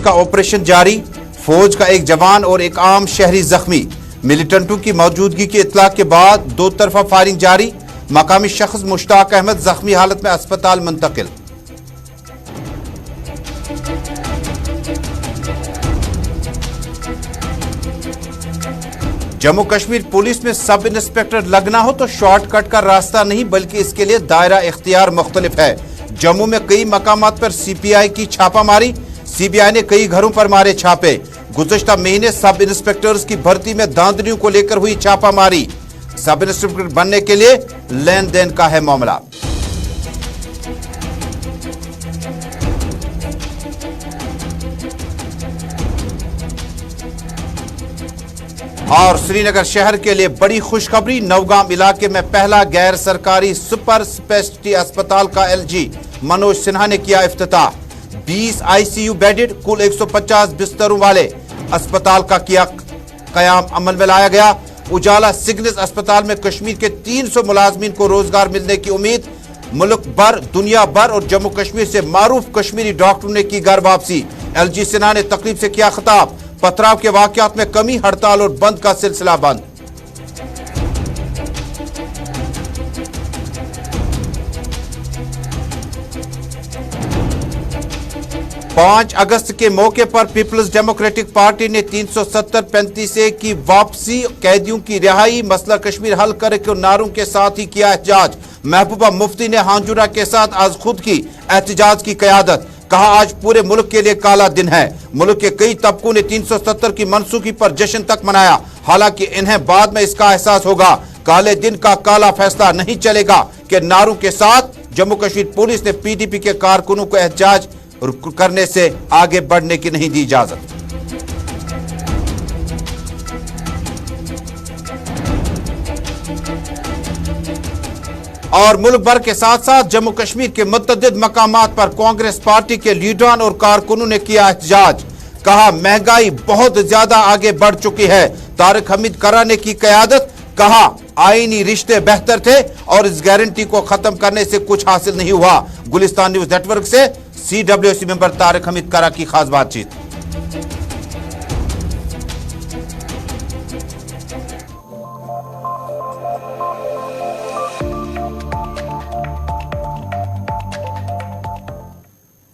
का ऑपरेशन जारी, फौज का एक जवान और एक आम शहरी जख्मी। मिलिटेंटों की मौजूदगी की इत्तला के बाद दो तरफा फायरिंग जारी। मकामी शख्स मुश्ताक अहमद जख्मी हालत में अस्पताल मुंतकिल। जम्मू कश्मीर पुलिस में सब इंस्पेक्टर लगना हो तो शॉर्टकट का रास्ता नहीं, बल्कि इसके लिए दायरा इख्तियार मुख्तलिफ है। जम्मू में कई मकामात पर सीपीआई की छापामारी, सीबीआई ने कई घरों पर मारे छापे। गुज़श्ता महीने सब इंस्पेक्टर्स की भर्ती में धांधलियों को लेकर हुई छापामारी। सब इंस्पेक्टर बनने के लिए लेन देन का है मामला। और श्रीनगर शहर के लिए बड़ी खुशखबरी, नवगाम इलाके में पहला गैर सरकारी सुपर स्पेशलिटी अस्पताल का एलजी मनोज सिन्हा ने किया इफ्तिताह। 20 आईसीयू बेडेड कुल 150 बिस्तरों वाले अस्पताल का किया कयाम अमल में लाया गया। उजाला सिग्नेस अस्पताल में कश्मीर के 300 मुलाजमीन को रोजगार मिलने की उम्मीद। मुल्क भर, दुनिया भर और जम्मू कश्मीर से मारूफ कश्मीरी डॉक्टरों ने की घर वापसी। एलजी सिन्हा ने तकरीब से किया खिताब। पथराव के वाकयात में कमी, हड़ताल और बंद का सिलसिला बंद। पांच अगस्त के मौके पर पीपल्स डेमोक्रेटिक पार्टी ने 370-35 की वापसी, कैदियों की रिहाई, मसला कश्मीर हल करे के नारों के साथ ही किया एहतजाज। महबूबा मुफ्ती ने हांजुरा के साथ आज खुद की एहतजाज की क़यादत। कहा आज पूरे मुल्क के लिए काला दिन है। मुल्क के कई तबकों ने 370 की मनसूखी पर जश्न तक मनाया, हालांकि इन्हें बाद में इसका एहसास होगा। काले दिन का काला फैसला नहीं चलेगा के नारों के साथ जम्मू कश्मीर पुलिस ने पीडीपी के कारकुनों को एहतजाज करने से आगे बढ़ने की नहीं दी इजाजत। और मुल्क भर के साथ साथ जम्मू कश्मीर के मुतअद्दिद मकामात पर कांग्रेस पार्टी के लीडरान और कारकुनों ने किया एहतजाज। कहा महंगाई बहुत ज्यादा आगे बढ़ चुकी है, तारिक हमीद कराने की क़यादत। कहा आईनी रिश्ते बेहतर थे और इस गारंटी को खत्म करने से कुछ हासिल नहीं हुआ। गुलिस्तान न्यूज नेटवर्क से CWC मेंबर तारिक हमीद करा की खास बातचीत।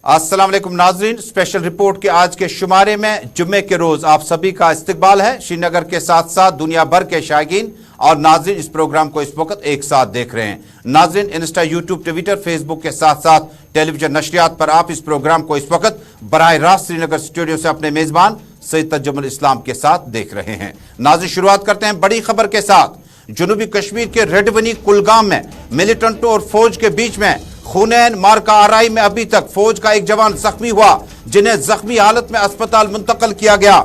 अस्सलाम वालेकुम नाजरीन, स्पेशल रिपोर्ट के आज के शुमारे में जुम्मे के रोज आप सभी का इस्तकबाल है। श्रीनगर के साथ साथ दुनिया भर के शायकीन और नाजरीन इस प्रोग्राम को इस वक्त एक साथ देख रहे हैं। नाजरीन इंस्टा, यूट्यूब, ट्विटर, फेसबुक के साथ साथ टेलीविजन नशरियात पर आप इस प्रोग्राम को इस वक्त बराह रास्त श्रीनगर स्टूडियो से अपने मेजबान सैयद तजुमुल इस्लाम के साथ देख रहे हैं। नाजरीन शुरुआत करते हैं बड़ी खबर के साथ। जनूबी कश्मीर के रेडवनी कुलगाम में मिलिटेंटों और फौज के बीच में खूनैन मार्का आराई में अभी तक फौज का एक जवान जख्मी हुआ, जिन्हें जख्मी हालत में अस्पताल मुंतकिल किया गया।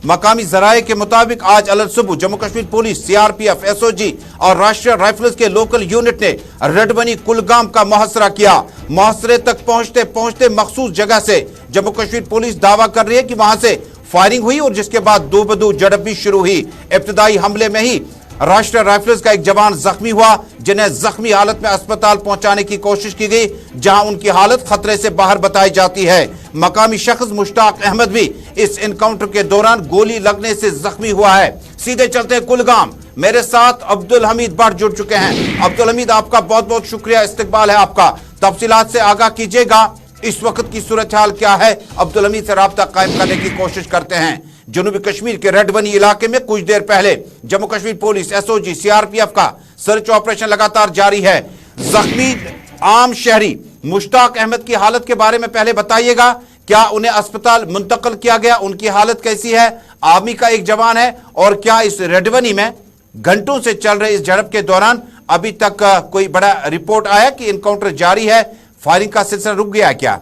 मकामी जराये के मुताबिक आज अलग सुबह Jammu Kashmir police, CRPF, SOG और राष्ट्रीय राइफल्स के लोकल यूनिट ने रेडवनी कुलगाम का मुहासरा किया। मुहासरे तक पहुंचते पहुंचते मखसूस जगह से जम्मू कश्मीर पुलिस दावा कर रही है कि वहां से फायरिंग हुई और जिसके बाद दो बदू झड़प भी शुरू हुई। इब्तदाई हमले में ही राष्ट्रीय राइफल्स का एक जवान जख्मी हुआ, जिन्हें जख्मी हालत में अस्पताल पहुंचाने की कोशिश की गई, जहां उनकी हालत खतरे से बाहर बताई जाती है। मकामी शख्स मुश्ताक अहमद भी इस एनकाउंटर के दौरान गोली लगने से जख्मी हुआ है। सीधे चलते हैं कुलगाम, मेरे साथ अब्दुल हमीद भट्ट जुड़ चुके हैं। अब्दुल हमीद, आपका बहुत बहुत शुक्रिया, इस्तकबाल है आपका। तफसीलात से आगाह कीजिएगा, इस वक्त की सूरत हाल क्या है? अब्दुल हमीद से राब्ता कायम करने की कोशिश करते हैं। जनूबी कश्मीर के रेडवनी इलाके में कुछ देर पहले Jammu Kashmir police, SOG, CRPF का सर्च ऑपरेशन लगातार जारी है। जख्मी आम शहरी मुश्ताक अहमद की हालत के बारे में पहले बताइएगा, क्या उन्हें अस्पताल मुंतकिल किया गया? उनकी हालत कैसी है? आर्मी का एक जवान है, और क्या इस रेडवनी में घंटों से चल रहे इस झड़प के दौरान अभी तक कोई बड़ा रिपोर्ट आया कि इनकाउंटर जारी है, फायरिंग का सिलसिला रुक गया है क्या?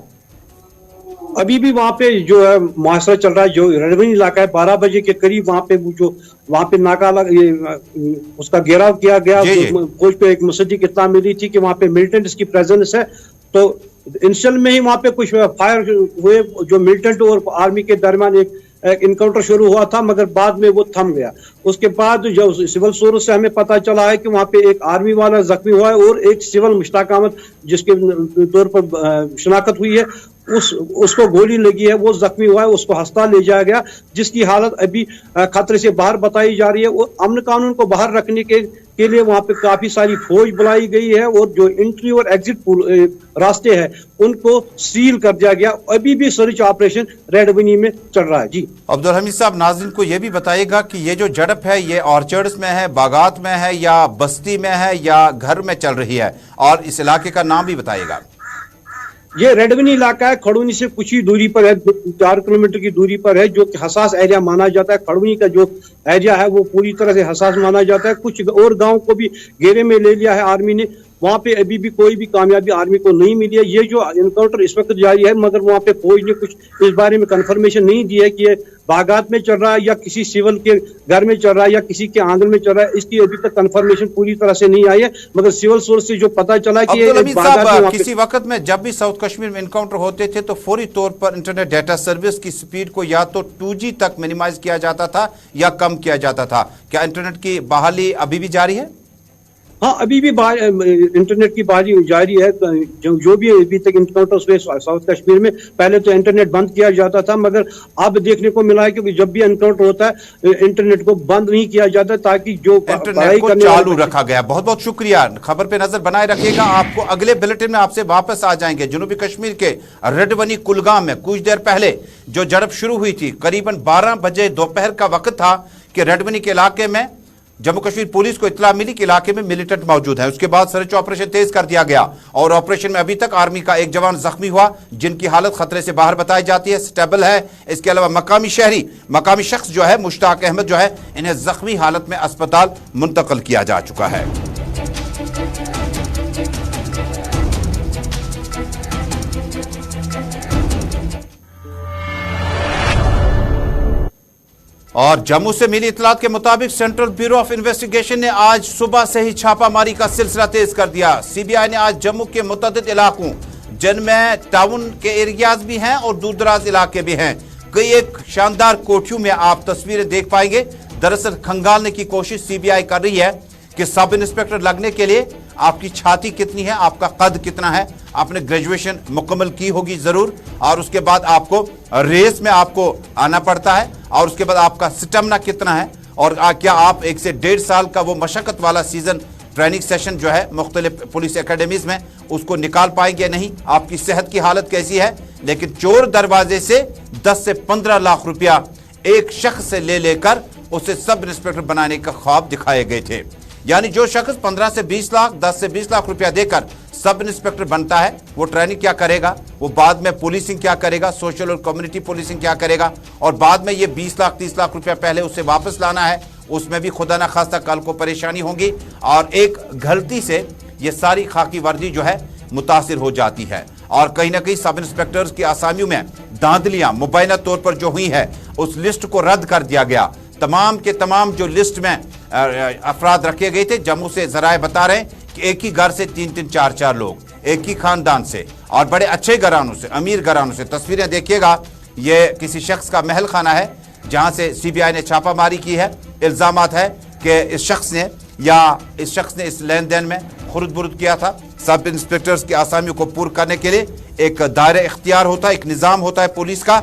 अभी भी वहाँ पे जो है मुहासरा चल रहा है। जो रेडवनी इलाका है, 12 बजे के करीब वहाँ पे नाका उसका घेराव किया गया। फौज पे एक मुसद्दी की इत्तला मिली थी कि वहाँ पे मिलिटेंट्स की प्रेजेंस है, तो इंसियल में ही वहाँ पे कुछ फायर हुए जो मिलिटेंट और आर्मी के दरमियान एक इनकाउंटर शुरू हुआ था, मगर बाद में वो थम गया। उसके बाद जो सिविल सोर्स से हमें पता चला है कि वहाँ पे एक आर्मी वाला जख्मी हुआ है और एक सिविल मुश्ताक अहमद जिसके तौर पर शनाख्त हुई है, उसको गोली लगी है, वो जख्मी हुआ है, उसको अस्पताल ले जाया गया, जिसकी हालत अभी खतरे से बाहर बताई जा रही है। वो अमन कानून को बाहर रखने के लिए वहां पे काफी सारी फौज बुलाई गई है और जो एंट्री और एग्जिट रास्ते हैं उनको सील कर दिया गया। अभी भी सर्च ऑपरेशन रेडबनी में चल रहा है। जी अब्दुल हमीद साहब, नाज़रीन को यह भी बताइएगा कि ये जो झड़प है ये ऑर्चर्ड्स में है, बागात में है, या बस्ती में है, या घर में चल रही है, और इस इलाके का नाम भी बताइएगा। ये रेडबनी इलाका है, खड़ूनी से कुछ ही दूरी पर है, 4 किलोमीटर की दूरी पर है, जो कि हसास एरिया माना जाता है। खड़ूनी का जो एरिया है वो पूरी तरह से हसास माना जाता है। कुछ और गांव को भी घेरे में ले लिया है आर्मी ने, वहां पे अभी भी कोई भी कामयाबी आर्मी को नहीं मिली है। ये जो एनकाउंटर इस वक्त जारी है, मगर वहां पे फौज ने कुछ इस बारे में कंफर्मेशन नहीं दी है कि ये बागात में चल रहा है या किसी सिविल के घर में चल रहा है या किसी के आंगन में चल रहा है। इसकी अभी तक कंफर्मेशन पूरी तरह से नहीं आई है, मगर सिविल सोर्स से जो पता चला कि किसी वक्त में जब भी साउथ कश्मीर में एनकाउंटर होते थे तो फौरी तौर पर इंटरनेट डेटा सर्विस की स्पीड को या तो 2G तक मिनिमाइज किया जाता था या कम किया जाता था। क्या इंटरनेट की बहाली अभी भी जारी है? हाँ, अभी भी इंटरनेट की बहाली जारी है। जो भी अभी तक एनकाउंटर्स हुए साउथ कश्मीर में, पहले तो इंटरनेट बंद किया जाता था, मगर अब देखने को मिला है कि जब भी एनकाउंटर होता है इंटरनेट को बंद नहीं किया जाता, ताकि जो इंटरनेट को चालू रखा गया। बहुत बहुत शुक्रिया। खबर पे नजर बनाए रखिएगा। आपको अगले बुलेटिन में आपसे वापस आ जाएंगे। जनूबी कश्मीर के रेडबनी कुलगाम में कुछ देर पहले जो झड़प शुरू हुई थी, करीबन 12 बजे दोपहर का वक्त था कि रेडबनी के इलाके में जम्मू कश्मीर पुलिस को इत्तला मिली कि इलाके में मिलिटेंट मौजूद है। उसके बाद सर्च ऑपरेशन तेज कर दिया गया और ऑपरेशन में अभी तक आर्मी का एक जवान जख्मी हुआ, जिनकी हालत खतरे से बाहर बताई जाती है, स्टेबल है। इसके अलावा मकामी शख्स जो है मुश्ताक अहमद जो है, इन्हें जख्मी हालत में अस्पताल मुंतकिल किया जा चुका है। और जम्मू से मिली इतलात के मुताबिक सेंट्रल ब्यूरो ऑफ इन्वेस्टिगेशन ने आज सुबह से ही छापामारी का सिलसिला तेज कर दिया। सीबीआई ने आज जम्मू के मुतअद्दिद इलाकों, जिनमें टाउन के एरियाज भी हैं और दूर दराज इलाके भी हैं, कई एक शानदार कोठियों में आप तस्वीरें देख पाएंगे। दरअसल खंगालने की कोशिश सीबीआई कर रही है कि सब इंस्पेक्टर लगने के लिए आपकी छाती कितनी है, आपका कद कितना है, आपने ग्रेजुएशन मुकम्मल की होगी जरूर, और उसके बाद आपको रेस में आपको आना पड़ता है, और उसके बाद आपका स्टेमिना कितना है, और क्या आप 1 से 1.5 साल का वो मशक्कत वाला सीजन ट्रेनिंग सेशन जो है मुख्तलिफ पुलिस एकेडमीज में, उसको निकाल पाएंगे नहीं, आपकी सेहत की हालत कैसी है। लेकिन चोर दरवाजे से 10 से 15 लाख रुपया एक शख्स से ले लेकर उसे सब इंस्पेक्टर बनाने का ख्वाब दिखाए गए थे। यानी जो शख्स 15 से 20 लाख, 10 से 20 लाख रुपया देकर सब इंस्पेक्टर बनता है, वो ट्रेनिंग क्या करेगा, वो बाद में पुलिसिंग क्या करेगा, सोशल और कम्युनिटी पुलिसिंग क्या करेगा, और बाद में ये 20 लाख 30 लाख रुपया पहले उसे वापस लाना है, उसमें भी खुदा ना खास्ता कल को परेशानी होगी। और एक गलती से ये सारी खाकी वर्दी जो है मुतासिर हो जाती है, और कहीं ना कहीं सब इंस्पेक्टर्स की आसामियों में धांधलियां मुबैना तौर पर जो हुई है, उस लिस्ट को रद्द कर दिया गया। तमाम के तमाम जो लिस्ट में अफराद रखे गए थे, जम्मू से जराए बता रहे हैं कि एक ही घर से 3-3, 4-4 लोग, एक ही खानदान से और बड़े अच्छे घरानों से, अमीर घरानों से। तस्वीरें देखिएगा, ये किसी शख्स का महल खाना है जहां से सीबीआई ने छापामारी की है। इल्जामात है कि इस शख्स ने इस लेन देन में खुर्द बुर्द किया था। सब इंस्पेक्टर्स की आसामियों को पूर्ण करने के लिए एक दायरे इख्तियार होता है, एक निज़ाम होता है पुलिस का,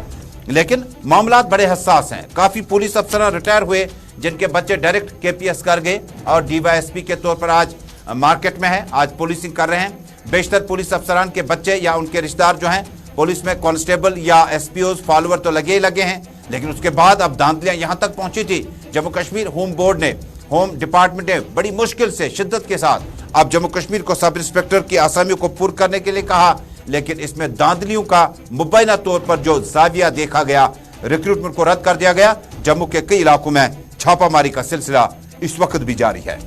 लेकिन मामलात बड़े हसास हैं। काफ़ी पुलिस अफसर रिटायर हुए जिनके बच्चे डायरेक्ट केपीएस कर गए और डीवाईएसपी के तौर पर आज मार्केट में हैं, आज पुलिसिंग कर रहे हैं। बेशतर पुलिस अफसरान के बच्चे या उनके रिश्तेदार जो हैं पुलिस में कांस्टेबल या एसपीओज फॉलोअर तो लगे ही लगे हैं, लेकिन उसके बाद अब धांधलियां यहां तक पहुंची थी। जम्मू कश्मीर होम डिपार्टमेंट ने बड़ी मुश्किल से, शिद्दत के साथ अब जम्मू कश्मीर को सब इंस्पेक्टर की आसामियों को पूर्ण करने के लिए कहा, लेकिन इसमें धांधलियों का मुबैना तौर पर जो जाविया देखा गया, रिक्रूटमेंट को रद्द कर दिया गया। जम्मू के कई इलाकों में छापामारी का सिलसिला इस वक्त भी जारी है।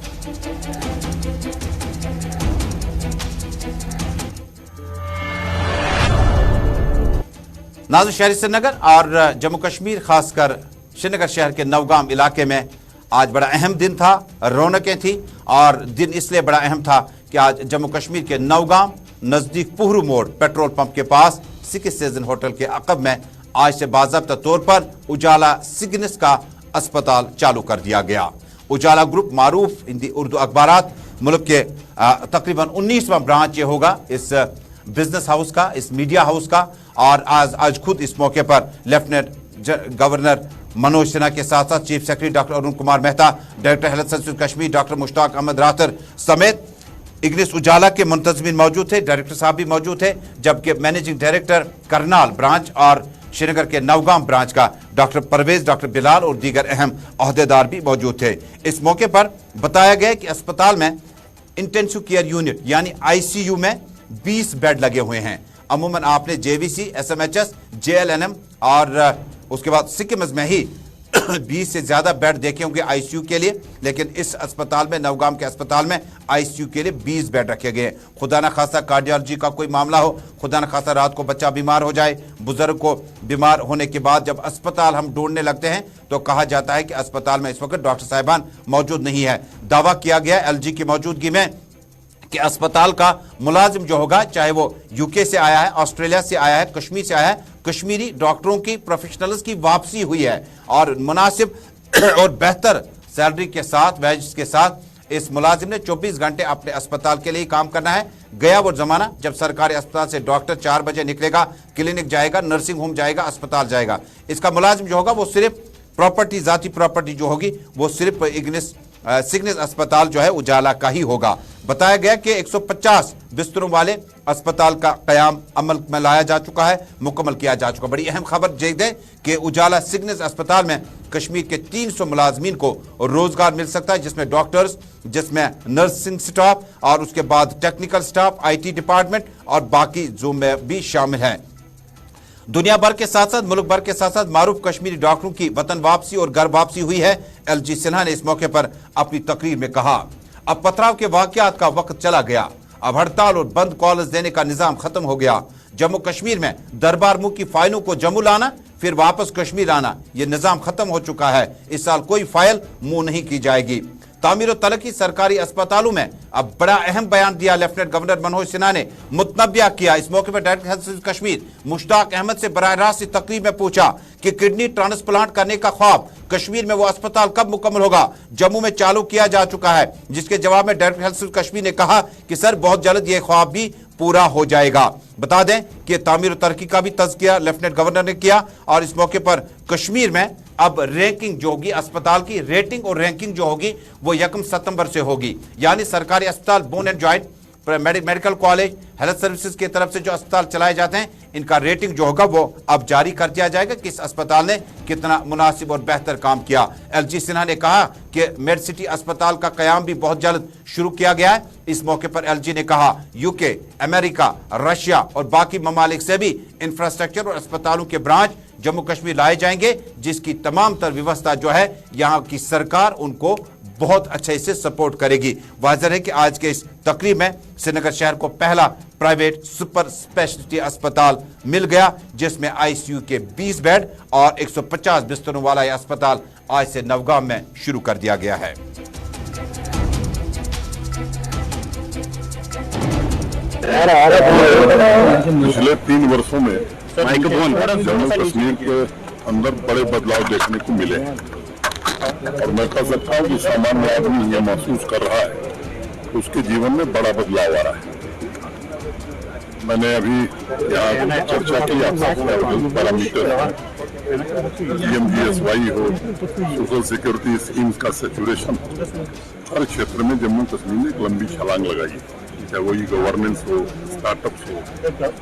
नाज़रीन, शहर श्रीनगर और जम्मू कश्मीर खासकर श्रीनगर शहर के नवगाम इलाके में आज बड़ा अहम दिन था, रौनकें थी, और दिन इसलिए बड़ा अहम था कि आज जम्मू कश्मीर के नवगाम नजदीक पुहरू मोड़ पेट्रोल पंप के पास सिक्स सीजन होटल के अकब में आज से बाज़ाब्ता तौर पर उजाला सिग्नेस का अस्पताल चालू कर दिया गया। उजाला ग्रुप मारूफ हिंदी उर्दू अखबारात मुल्क के तकरीबन 19वां ब्रांच ये होगा इस बिजनेस हाउस का, इस मीडिया हाउस का, और आज खुद इस मौके पर लेफ्टिनेंट गवर्नर मनोज सिन्हा के साथ साथ chief secretary doctor Arun Kumar Mehta, director health services Kashmir doctor Mushtaq Ahmad Rather समेत इग्निस उजाला के मुंतजमीन मौजूद थे, डायरेक्टर साहब भी मौजूद थे, जबकि मैनेजिंग डायरेक्टर करनाल ब्रांच और श्रीनगर के नवगाम ब्रांच का डॉक्टर परवेज, डॉक्टर बिलाल और दीगर अहम ओहदेदार भी मौजूद थे। इस मौके पर बताया गया कि अस्पताल में इंटेंसिव केयर यूनिट यानी आईसीयू में 20 बेड लगे हुए हैं। अमूमन आपने जेवीसी, एसएमएचएस, जेएलएनएम और उसके बाद सिक्किम में ही 20 से ज्यादा बेड देखे होंगे आईसीयू के लिए, लेकिन इस अस्पताल में, नवगाम के अस्पताल में आईसीयू के लिए 20 बेड रखे गए। खुदा न खासा कार्डियोलॉजी का कोई मामला हो, खुदा न खासा रात को बच्चा बीमार हो जाए, बुजुर्ग को बीमार होने के बाद जब अस्पताल हम ढूंढने लगते हैं तो कहा जाता है कि अस्पताल में इस वक्त डॉक्टर साहिबान मौजूद नहीं है। दावा किया गया एलजी की मौजूदगी में कि अस्पताल का मुलाजिम जो होगा, चाहे वो यूके से आया है, ऑस्ट्रेलिया से आया है, कश्मीर से आया है, कश्मीरी डॉक्टरों की, प्रोफेशनल्स की वापसी हुई है और मुनासिब और बेहतर सैलरी के साथ, वेज के साथ इस मुलाजिम ने 24 घंटे अपने अस्पताल के लिए काम करना है। गया वो जमाना जब सरकारी अस्पताल से डॉक्टर 4 बजे निकलेगा, क्लिनिक जाएगा, नर्सिंग होम जाएगा, अस्पताल जाएगा। इसका मुलाजिम जो होगा वो सिर्फ प्रॉपर्टी, जाती प्रॉपर्टी जो होगी वो सिर्फ सिग्निस अस्पताल जो है उजाला का ही होगा। बताया गया कि 150 बिस्तरों वाले अस्पताल का कयाम अमल में लाया जा चुका है, मुकम्मल किया जा चुका। बड़ी अहम खबर दे दें कि उजाला सिग्निस अस्पताल में कश्मीर के 300 मुलाजमीन को रोजगार मिल सकता है, जिसमें डॉक्टर्स, जिसमें नर्सिंग स्टाफ और उसके बाद टेक्निकल स्टाफ, आईटी डिपार्टमेंट और बाकी ज़ूमे भी शामिल हैं। दुनिया भर के साथ साथ, मुल्क भर के साथ साथ मारूफ कश्मीरी डॉक्टरों की वतन वापसी और घर वापसी हुई है। एलजी सिन्हा ने इस मौके पर अपनी तकरीर में कहा, अब पथराव के वाकयात का वक्त चला गया, अब हड़ताल और बंद कॉलेज देने का निजाम खत्म हो गया। जम्मू कश्मीर में दरबार मुल्क की फाइलों को जम्मू लाना फिर वापस कश्मीर आना, यह निजाम खत्म हो चुका है। इस साल कोई फाइल मुंह नहीं की जाएगी। तामीर और तरक्की सरकारी अस्पतालों में अब बड़ा अहम बयान दिया लेफ्टिनेंट गवर्नर मनोज सिन्हा ने, मुतनब्या किया। इस मौके पर director health service Kashmir Mushtaq Ahmad से बराह रास्त तकरीर में पूछा कि किडनी ट्रांसप्लांट करने का ख्वाब कश्मीर में वो अस्पताल कब मुकम्मल होगा, जम्मू में चालू किया जा चुका है। जिसके जवाब में डायरेक्टर हेल्थ सर्विस कश्मीर ने कहा कि सर बहुत जल्द ये ख्वाब भी पूरा हो जाएगा। बता दें कि तामीर और तरक्की का भी तज़किया लेफ्टिनेंट गवर्नर ने किया और इस मौके पर कश्मीर में अब रैंकिंग जो होगी, अस्पताल की रेटिंग और रैंकिंग जो होगी वो 1 सितंबर से होगी। यानी सरकारी अस्पताल, bone and joint, medical college, health services की तरफ से जो अस्पताल चलाए जाते हैं, इनका रेटिंग जो होगा वो अब जारी कर दिया जाएगा कि इस अस्पताल ने कितना मुनासिब और बेहतर काम किया। एलजी सिन्हा ने कहा कि मेड सिटी अस्पताल का कयाम भी बहुत जल्द शुरू किया गया है। इस मौके पर एलजी ने कहा यूके, अमेरिका, रशिया और बाकी ममालिक से भी इंफ्रास्ट्रक्चर और अस्पतालों के ब्रांच जम्मू कश्मीर लाए जाएंगे, जिसकी तमाम तर व्यवस्था जो है यहाँ की सरकार उनको बहुत अच्छे से सपोर्ट करेगी। वाज़ेह है कि आज के इस तकरीब में श्रीनगर शहर को पहला प्राइवेट सुपर स्पेशलिटी अस्पताल मिल गया, जिसमें आईसीयू के 20 बेड और 150 बिस्तरों वाला यह अस्पताल आज से नवगाम में शुरू कर दिया गया है। पिछले 3 वर्षों में जम्मू कश्मीर के अंदर बड़े बदलाव देखने को मिले हैं और मैं कह सकता हूँ कि सामान्य आदमी ये महसूस कर रहा है कि उसके जीवन में बड़ा बदलाव आ रहा है। मैंने अभी यहाँ चर्चा की, आप पैरामीटर, PMGSY हो, सोशल सिक्योरिटी स्कीम्स का सेचुरेशन, हर क्षेत्र में जम्मू कश्मीर ने एक लंबी छलांग लगाई, चाहे वो गवर्नेंस हो, स्टार्टअप्स हो।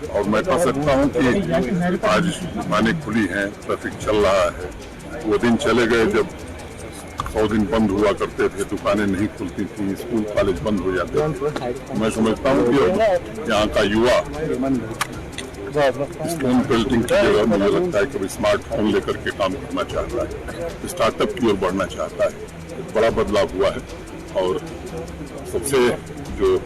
और मैं कह सकता हूँ कि आज दुकानें खुली हैं, ट्रैफिक चल रहा है। वो दिन चले गए जब 100 दिन बंद हुआ करते थे, दुकानें नहीं खुलती थी, स्कूल कॉलेज बंद हो जाते थे। मैं समझता हूँ कि यहाँ का युवा स्टोन पेल्टिंग की जगह मुझे लगता है कि स्मार्टफोन लेकर के काम करना चाहता है, स्टार्टअप की ओर बढ़ना चाहता है। एक बड़ा बदलाव हुआ है और सबसे जो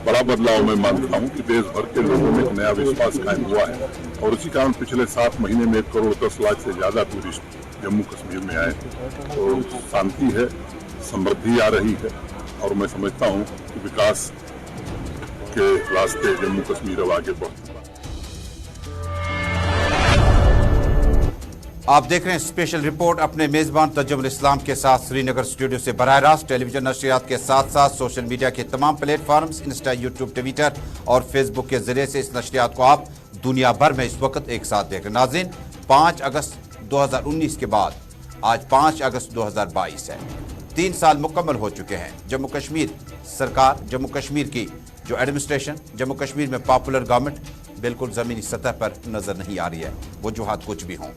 बड़ा बदलाव मैं मानता हूँ कि देश भर के लोगों में एक नया विश्वास कायम हुआ है और उसी कारण पिछले 7 महीने में 1 करोड़ 10 लाख से ज्यादा टूरिस्ट जम्मू कश्मीर में आए। तो शांति है, समृद्धि आ रही है और मैं समझता हूँ कि विकास के रास्ते जम्मू कश्मीर अब आगे बढ़। आप देख रहे हैं स्पेशल रिपोर्ट अपने मेजबान तजुमुल इस्लाम के साथ श्रीनगर स्टूडियो से बराह रास्त। टेलीविजन नशरियात के साथ साथ सोशल मीडिया के तमाम प्लेटफॉर्म्स, इंस्टा, यूट्यूब, ट्विटर और फेसबुक के जरिए से इस नशरियात को आप दुनिया भर में इस वक्त एक साथ देख रहे हैं। नाज़रीन, 5 अगस्त 2019 के बाद आज 5 अगस्त 2022 है। 3 साल मुकम्मल हो चुके हैं। जम्मू कश्मीर सरकार, जम्मू कश्मीर की जो एडमिनिस्ट्रेशन, जम्मू कश्मीर में पॉपुलर गवर्नमेंट बिल्कुल ज़मीनी सतह पर नज़र नहीं आ रही है, वजूहात कुछ भी हों।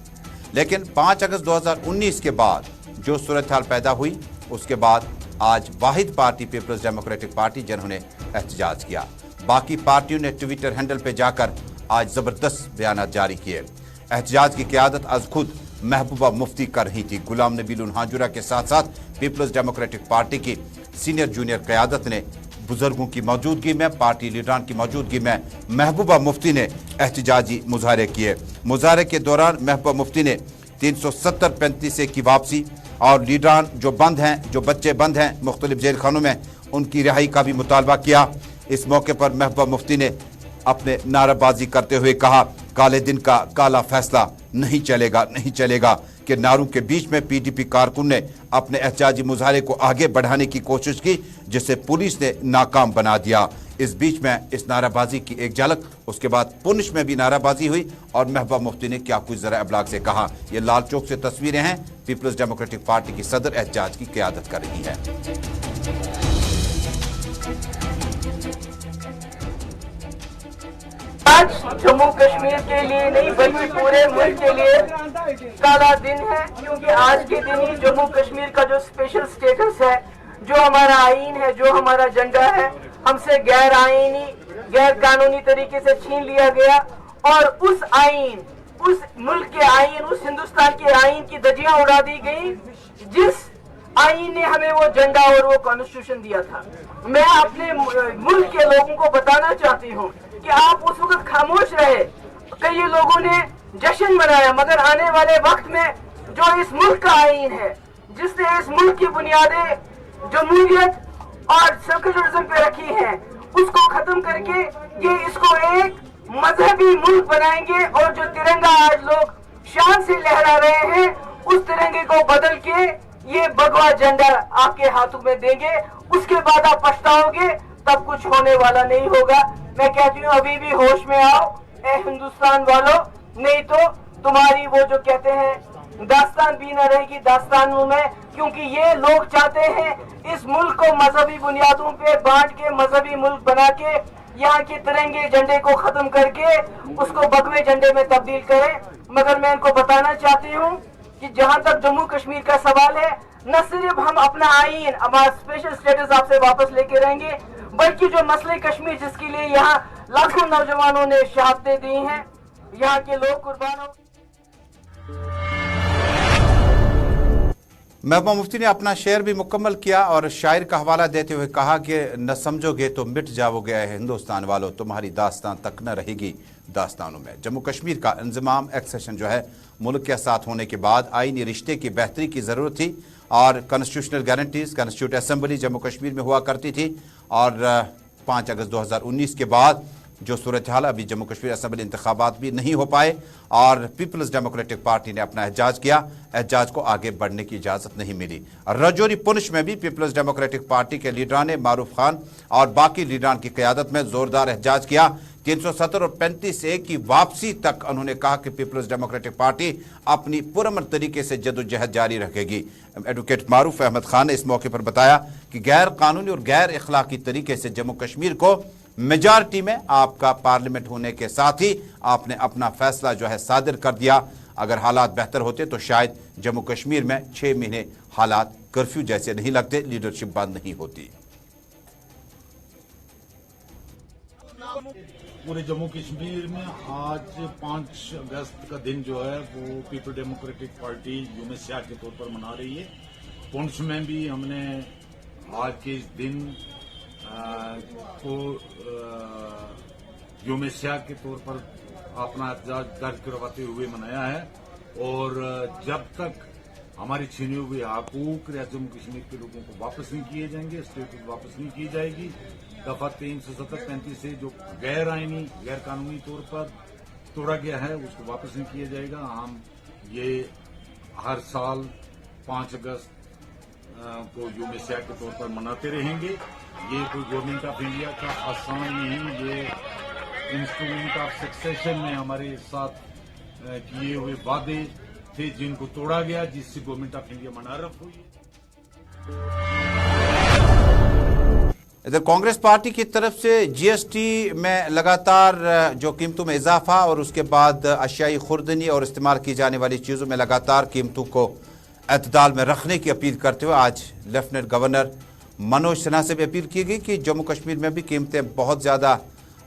लेकिन 5 अगस्त 2019 के बाद जो सूरत हाल पैदा हुई, उसके बाद आज वाहिद पार्टी पीपल्स डेमोक्रेटिक पार्टी जिन्होंने एहतजाज किया। बाकी पार्टियों ने ट्विटर हैंडल पे जाकर आज ज़बरदस्त बयान जारी किए। एहतजाज की क़यादत आज खुद महबूबा मुफ्ती कर रही थी। गुलाम नबी हाजुरा के साथ साथ पीपल्स डेमोक्रेटिक पार्टी की सीनियर जूनियर क़यादत ने बुजुर्गों की मौजूदगी में, पार्टी लीडरान की मौजूदगी में महबूबा मुफ्ती ने एहतजाजी मुजाहरे किए। मुजाहरे के दौरान महबूबा मुफ्ती ने 370-35 की वापसी और लीडरान जो बंद हैं, जो बच्चे बंद हैं मुख्तलिफ जेल खानों में, उनकी रिहाई का भी मुतालबा किया। इस मौके पर महबूबा मुफ्ती ने अपने नाराबाजी करते हुए कहा, काले दिन का काला फैसला नहीं चलेगा, नहीं चलेगा कि नारों के बीच में पीडीपी कारकुन ने अपने एहतजाजी मुजाहरे को आगे बढ़ाने की कोशिश की, जिसे पुलिस ने नाकाम बना दिया। इस बीच में इस नाराबाजी की एक झलक, उसके बाद पुंछ में भी नाराबाजी हुई और महबूबा मुफ्ती ने क्या कुछ ज़रा अबलाग से कहा। ये लाल चौक से तस्वीरें हैं। पीपल्स डेमोक्रेटिक पार्टी की सदर एहतजाज की क़यादत कर रही है। आज जम्मू कश्मीर के लिए नहीं बल्कि पूरे मुल्क के लिए काला दिन है, क्योंकि आज के दिन ही जम्मू कश्मीर का जो स्पेशल स्टेटस है, जो हमारा आईन है, जो हमारा झंडा है, हमसे गैर आईनी, गैर कानूनी तरीके से छीन लिया गया। और उस आईन, उस मुल्क के आईन, उस हिंदुस्तान के आईन की धज्जियां उड़ा दी गई, जिस आईन ने हमें वो झंडा और वो कॉन्स्टिट्यूशन दिया था। मैं अपने मुल्क के लोगों को बताना चाहती हूँ कि आप उस वक्त खामोश रहे, कई लोगों ने जश्न मनाया, मगर आने वाले वक्त में जो इस मुल्क का आईन है, जिसने इस मुल्क की बुनियादें जमहूरियत और सेकुलरिज्म पे रखी हैं, उसको खत्म करके ये इसको एक मजहबी मुल्क बनाएंगे। और जो तिरंगा आज लोग शान से लहरा रहे हैं, उस तिरंगे को बदल के ये भगवा झंडा आपके हाथों में देंगे। उसके बाद आप पछताओगे, तब कुछ होने वाला नहीं होगा। मैं कहती हूँ अभी भी होश में आओ ए हिंदुस्तान वालों, नहीं तो तुम्हारी वो जो कहते हैं दास्तान भी न रहेगी दास्तानों में। क्योंकि ये लोग चाहते हैं इस मुल्क को मजहबी बुनियादों पे बांट के मजहबी मुल्क बना के यहाँ के तिरंगे झंडे को खत्म करके उसको भगवे झंडे में तब्दील करें। मगर मैं इनको बताना चाहती हूँ कि जहाँ तक जम्मू कश्मीर का सवाल है, न सिर्फ हम अपना आईन, हमारा स्पेशल स्टेटस आपसे वापस लेके रहेंगे, बल्कि जो मसले कश्मीर जिसके लिए यहाँ लाखों नौजवानों ने शहादतें दी हैं, यहाँ के लोग कुर्बान हो। महबूबा मुफ्ती ने अपना शेर भी मुकम्मल किया और शायर का हवाला देते हुए कहा कि न समझोगे तो मिट जाओगे हिंदुस्तान वालों, तुम्हारी दास्तान तक न रहेगी दास्तानों में। जम्मू कश्मीर का इंजमाम एक्सेशन जो है मुल्क के साथ होने के बाद आईनी रिश्ते की बेहतरी की ज़रूरत थी और constitutional guarantees, constitute assembly Jammu Kashmir में हुआ करती थी। और 5 अगस्त 2019 के बाद जो सूरत हाल, अभी जम्मू कश्मीर असम्बली इंतखाबात भी नहीं हो पाए और पीपल्स डेमोक्रेटिक पार्टी ने अपना एहतजाज किया। एहतजाज को आगे बढ़ने की इजाज़त नहीं मिली। रजौरी पुंछ में भी पीपल्स डेमोक्रेटिक पार्टी के लीडरान ने मारूफ खान और बाकी लीडरान की क़यादत में ज़ोरदार एहतजाज किया। 370 और 35A की वापसी तक उन्होंने कहा कि पीपल्स डेमोक्रेटिक पार्टी अपनी पुरअमन तरीके से जदोजहद जारी रखेगी। एडवोकेट मारूफ अहमद खान ने इस मौके पर बताया कि गैर कानूनी और गैर इखलाकी तरीके से जम्मू कश्मीर को मेजॉरिटी में आपका पार्लियामेंट होने के साथ ही आपने अपना फैसला जो है सादिर कर दिया। अगर हालात बेहतर होते तो शायद जम्मू कश्मीर में 6 महीने हालात कर्फ्यू जैसे नहीं लगते, लीडरशिप बंद नहीं होती। पूरे जम्मू कश्मीर में आज 5 अगस्त का दिन जो है वो पीपल डेमोक्रेटिक पार्टी यूम स्याह के तौर पर मना रही है। पुंछ में भी हमने आज के इस दिन को यूम स्याह के तौर पर अपना एहतजाज दर्ज करवाते हुए मनाया है। और जब तक हमारी छीनी हुई हकूक जम्मू कश्मीर के लोगों को वापस नहीं किए जाएंगे, स्टेटस वापस नहीं की जाएगी, दफा 370-35 से जो गैर आईनी गैर कानूनी तौर पर तोड़ा गया है उसको वापस नहीं किया जाएगा। हम ये हर साल 5 अगस्त को यूम स्याह के तौर पर मनाते रहेंगे। ये कोई गवर्नमेंट ऑफ इंडिया का आसान नहीं, ये इंस्ट्रूमेंट ऑफ सक्सेशन में हमारे साथ किए हुए वादे थे जिनको तोड़ा गया, जिससे गवर्नमेंट ऑफ इंडिया मुनारफ हुई। इधर कांग्रेस पार्टी की तरफ से जीएसटी में लगातार जो कीमतों में इजाफा और उसके बाद अशियाई खुर्दनी और इस्तेमाल की जाने वाली चीज़ों में लगातार कीमतों को एतदाल में रखने की अपील करते हुए आज लेफ्टिनेंट गवर्नर मनोज सिन्हा से भी अपील की गई कि जम्मू कश्मीर में भी कीमतें बहुत ज़्यादा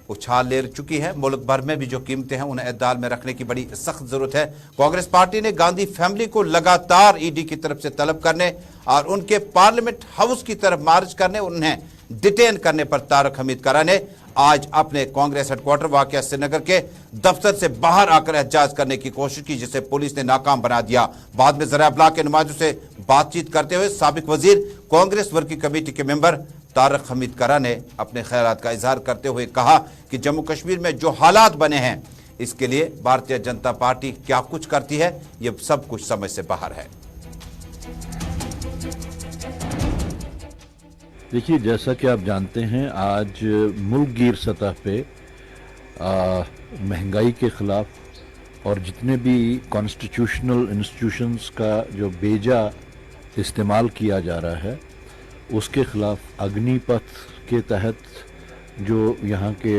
उछाल ले चुकी है। मुल्क भर में भी जो कीमतें हैं उन्हें एतदाल में रखने की बड़ी सख्त ज़रूरत है। कांग्रेस पार्टी ने गांधी फैमिली को लगातार ईडी की तरफ से तलब करने और उनके पार्लियामेंट हाउस की तरफ मार्च करने, उन्हें डिटेन करने पर तारक हमीद कारा ने आज अपने कांग्रेस हेडक्वार्टर वाक़या श्रीनगर के दफ्तर से बाहर आकर एहतजाज करने की कोशिश की, जिसे पुलिस ने नाकाम बना दिया। बाद में ज़रा इब्लाग के नुमाइंदों से बातचीत करते हुए साबिक वजीर कांग्रेस वर्किंग कमेटी के मेंबर तारक हमीद कारा ने अपने ख्यालात का इजहार करते हुए कहा कि जम्मू कश्मीर में जो हालात बने हैं इसके लिए भारतीय जनता पार्टी क्या कुछ करती है ये सब कुछ समझ से बाहर है। देखिए, जैसा कि आप जानते हैं, आज मुल्क गिर सतह पे महंगाई के ख़िलाफ़ और जितने भी कॉन्स्टिट्यूशनल इंस्टीट्यूशंस का जो बेजा इस्तेमाल किया जा रहा है उसके ख़िलाफ़ अग्निपथ के तहत जो यहाँ के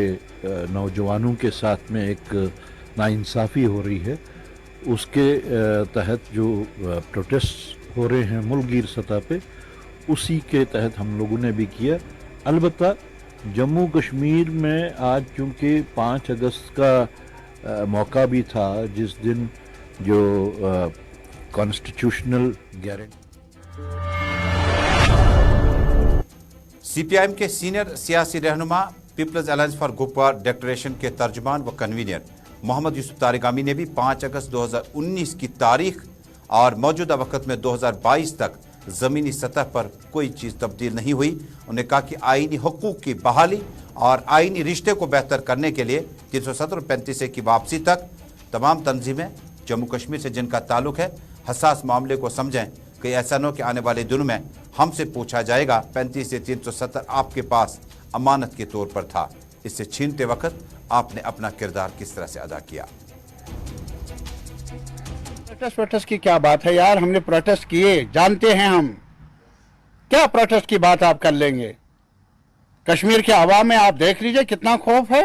नौजवानों के साथ में एक नाइंसाफ़ी हो रही है उसके तहत जो प्रोटेस्ट हो रहे हैं मुल्क गिर सतह पे, उसी के तहत हम लोगों ने भी किया। अलबत्ता जम्मू कश्मीर में आज चूँकि 5 अगस्त का मौका भी था जिस दिन जो कॉन्स्टिट्यूशनल गारंटी। सीपीआईएम के सीनियर सियासी रहनुमा पीपल्स अलायंस फॉर गुपवार डिक्लेरेशन के तर्जुमान व कन्वीनर मोहम्मद यूसुफ तारिगामी ने भी 5 अगस्त 2019 की तारीख और मौजूदा वक्त में 2022 तक ज़मीनी सतह पर कोई चीज़ तब्दील नहीं हुई। उन्होंने कहा कि आईनी हुकूक की बहाली और आईनी रिश्ते को बेहतर करने के लिए 370 और 35 की वापसी तक तमाम तंजीमें जम्मू कश्मीर से जिनका ताल्लुक है हसास मामले को समझें कि ऐसा न हो कि आने वाले दिनों में हमसे पूछा जाएगा 35 से 370 आपके पास अमानत के तौर पर था, इससे छीनते वक्त आपने अपना किरदार किस तरह से अदा किया। प्रोटेस्ट की क्या बात है यार, हमने प्रोटेस्ट किए, जानते हैं हम। क्या प्रोटेस्ट की बात आप कर लेंगे? कश्मीर के अवाम में आप देख लीजिए कितना खौफ है।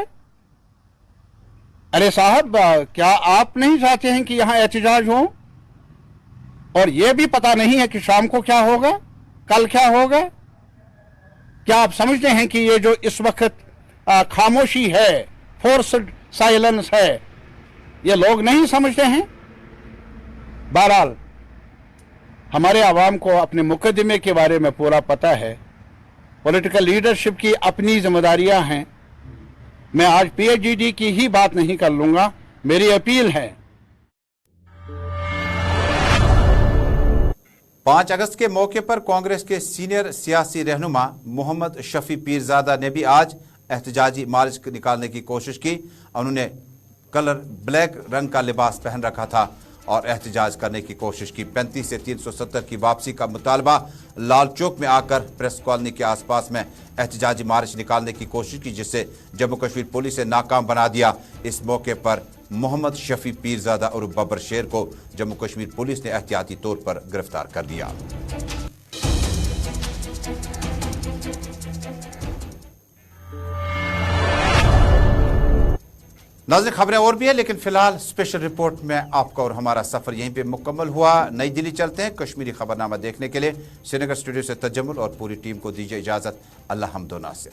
अरे साहब, क्या आप नहीं चाहते हैं कि यहां एहतजाज हो? और यह भी पता नहीं है कि शाम को क्या होगा, कल क्या होगा। क्या आप समझते हैं कि ये जो इस वक्त खामोशी है, फोर्स्ड साइलेंस है, ये लोग नहीं समझते हैं? बहरहाल हमारे आवाम को अपने मुकदमे के बारे में पूरा पता है। पॉलिटिकल लीडरशिप की अपनी जिम्मेदारियां हैं। मैं आज पीएचडी की ही बात नहीं कर लूंगा। मेरी अपील है 5 अगस्त के मौके पर कांग्रेस के सीनियर सियासी रहनुमा मोहम्मद शफी पीरजादा ने भी आज एहतजाजी मार्च निकालने की कोशिश की। उन्होंने कलर ब्लैक रंग का लिबास पहन रखा था और एहतजाज करने की कोशिश की। 35 से 370 की वापसी का मुतालबा लाल चौक में आकर प्रेस कॉलोनी के आसपास में एहतजाजी मार्च निकालने की कोशिश की, जिससे जम्मू कश्मीर पुलिस ने नाकाम बना दिया। इस मौके पर मोहम्मद शफी पीरजादा और बबर शेर को जम्मू कश्मीर पुलिस ने एहतियाती तौर पर गिरफ्तार कर लिया। नाज़रीन, खबरें और भी है, लेकिन फिलहाल स्पेशल रिपोर्ट में आपका और हमारा सफर यहीं पे मुकम्मल हुआ। नई दिल्ली चलते हैं कश्मीरी खबरनामा देखने के लिए। श्रीनगर स्टूडियो से तजम्मुल और पूरी टीम को दीजिए इजाजत। अल्लाह हमदो नासिर।